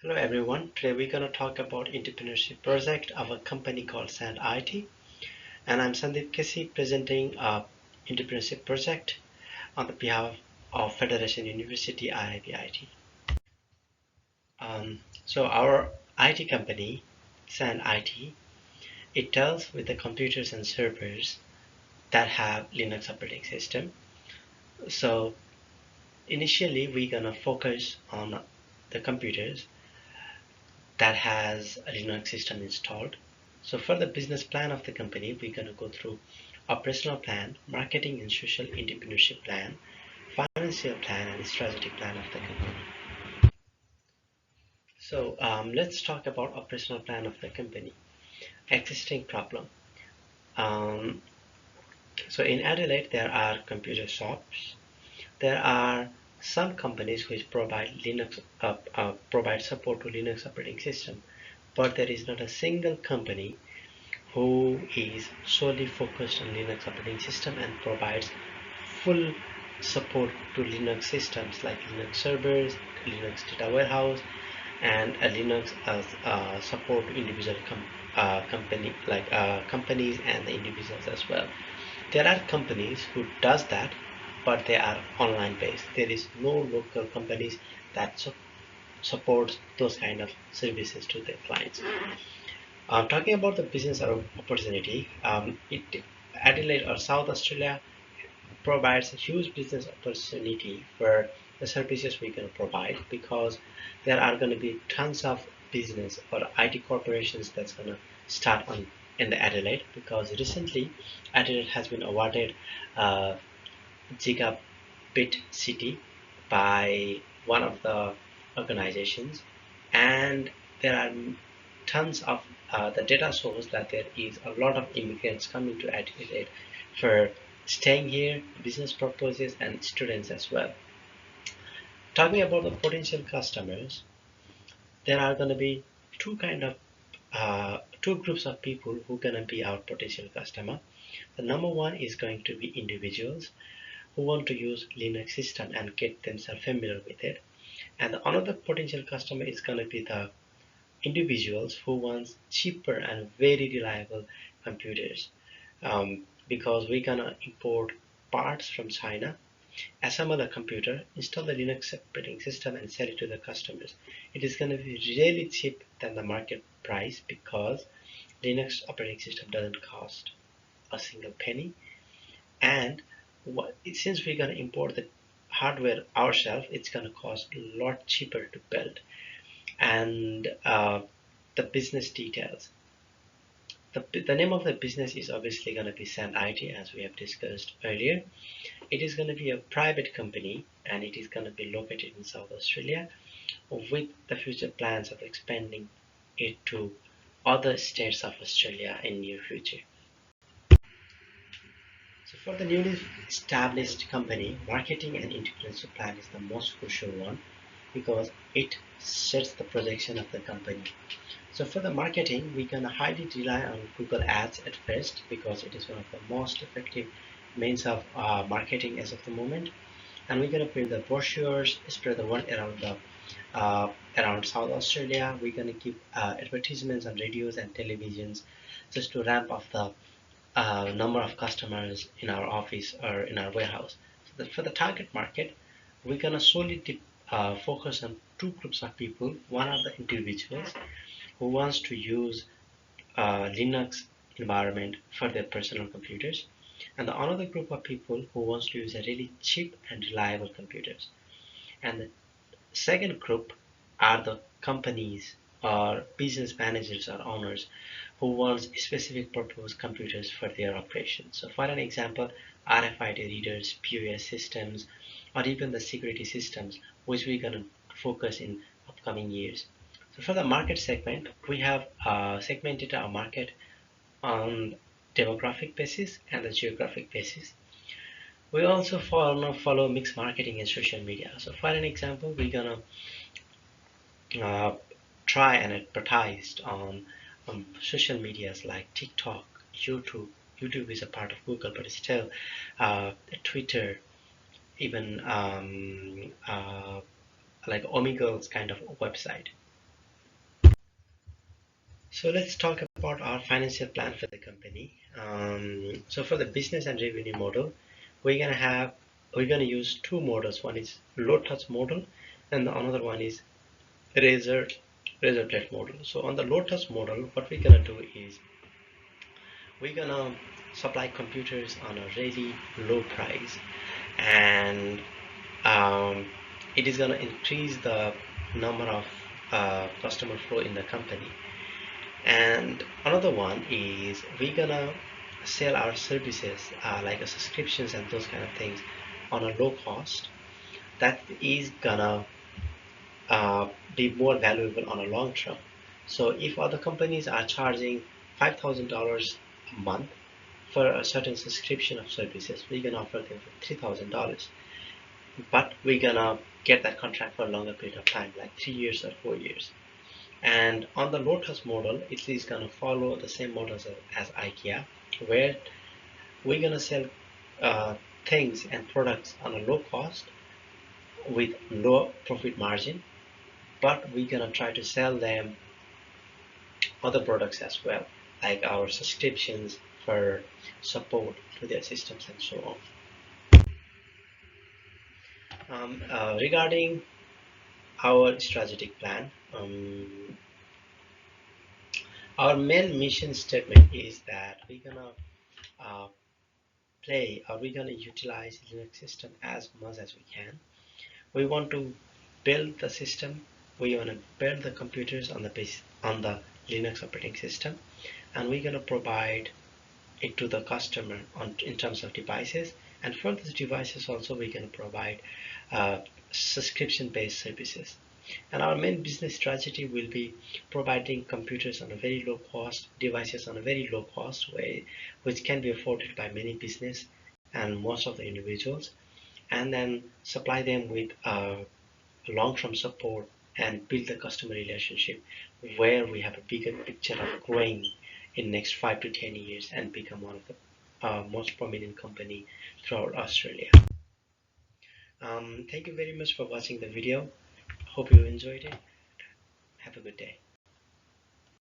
Hello everyone, today we're going to talk about entrepreneurship project of a company called Sand IT, and I'm Sandeep Kesi presenting a entrepreneurship project on the behalf of Federation University IIB-IT. So our IT company, Sand IT, it deals with the computers and servers that have Linux operating system. So initially we're going to focus on the computers that has a Linux system installed. So for the business plan of the company, we're going to go through operational plan, marketing and social entrepreneurship plan, financial plan, and strategic plan of the company. So let's talk about operational plan of the company. Existing problem. Um, so in Adelaide, there are computer shops. There are some companies which provide support to Linux operating system, but there is not a single company who is solely focused on Linux operating system and provides full support to Linux systems like Linux servers, Linux data warehouse, and a Linux as support to individual companies and the individuals as well. There are companies who does that, but they are online based. There is no local companies that supports those kind of services to their clients. Talking about the business opportunity, Adelaide or South Australia provides a huge business opportunity for the services we can provide, because there are going to be tons of business or IT corporations that's going to start on in the Adelaide, because recently Adelaide has been awarded Gigabit City by one of the organizations, and there are tons of the data shows that there is a lot of immigrants coming to Adelaide for staying here, business purposes, and students as well. Talking about the potential customers, there are going to be two groups of people who are going to be our potential customer. The number one is going to be individuals who want to use Linux system and get themselves familiar with it, and another potential customer is going to be the individuals who want cheaper and very reliable computers, because we're gonna import parts from China, assemble a computer, install the Linux operating system, and sell it to the customers. It is gonna be really cheap than the market price, because Linux operating system doesn't cost a single penny, and since we're gonna import the hardware ourselves, it's gonna cost a lot cheaper to build. And the business details. The name of the business is obviously going to be Sand IT, as we have discussed earlier. It is going to be a private company, and it is going to be located in South Australia, with the future plans of expanding it to other states of Australia in near future. So for the newly established company, marketing and entrepreneurship plan is the most crucial one, because it sets the projection of the company. So for the marketing, we're gonna highly rely on Google Ads at first, because it is one of the most effective means of marketing as of the moment. And we're gonna print the brochures, spread the word around South Australia. We're gonna give advertisements on radios and televisions, just to ramp up the number of customers in our office or in our warehouse. So for the target market, we're gonna solely focus on two groups of people. One are the individuals who wants to use Linux environment for their personal computers, and the another group of people who wants to use a really cheap and reliable computers. And the second group are the companies or business managers or owners who wants specific purpose computers for their operations. So for an example, RFID readers, POS systems, or even the security systems, which we're going to focus in upcoming years. So for the market segment, we have segmented our market on demographic basis and the geographic basis. We also follow mixed marketing and social media. So for an example, we're gonna uh, try and advertise on social medias like TikTok, YouTube. YouTube is a part of Google, but still Twitter, even like Omegle's kind of website. So let's talk about our financial plan for the company. So for the business and revenue model, we're gonna use two models. One is low touch model, and the another one is razor razor blade model. So on the low touch model, what we're gonna do is we're gonna supply computers on a really low price, and um, it is gonna increase the number of customer flow in the company. And another one is we're gonna sell our services like subscriptions and those kind of things on a low cost. That is gonna be more valuable on a long term. So if other companies are charging $5,000 a month for a certain subscription of services, we're gonna offer them for $3,000, but we're gonna get that contract for a longer period of time, like 3 years or 4 years. And on the Lotus model, it is gonna follow the same model as IKEA, where we're gonna sell things and products on a low cost with low profit margin, but we're gonna try to sell them other products as well, like our subscriptions for support to their systems and so on. Regarding our strategic plan, our main mission statement is that we're gonna uh, we're gonna utilize Linux system as much as we can. We want to build the system. We want to build the computers on the Linux operating system, and we're gonna provide it to the customer in terms of devices. And for these devices also, we're gonna provide subscription-based services. And our main business strategy will be providing computers on a very low cost, devices on a very low cost way, which can be afforded by many business and most of the individuals, and then supply them with long-term support and build the customer relationship where we have a bigger picture of growing in next 5 to 10 years and become one of the most prominent company throughout Australia. Thank you very much for watching the video. Hope you enjoyed it. Have a good day.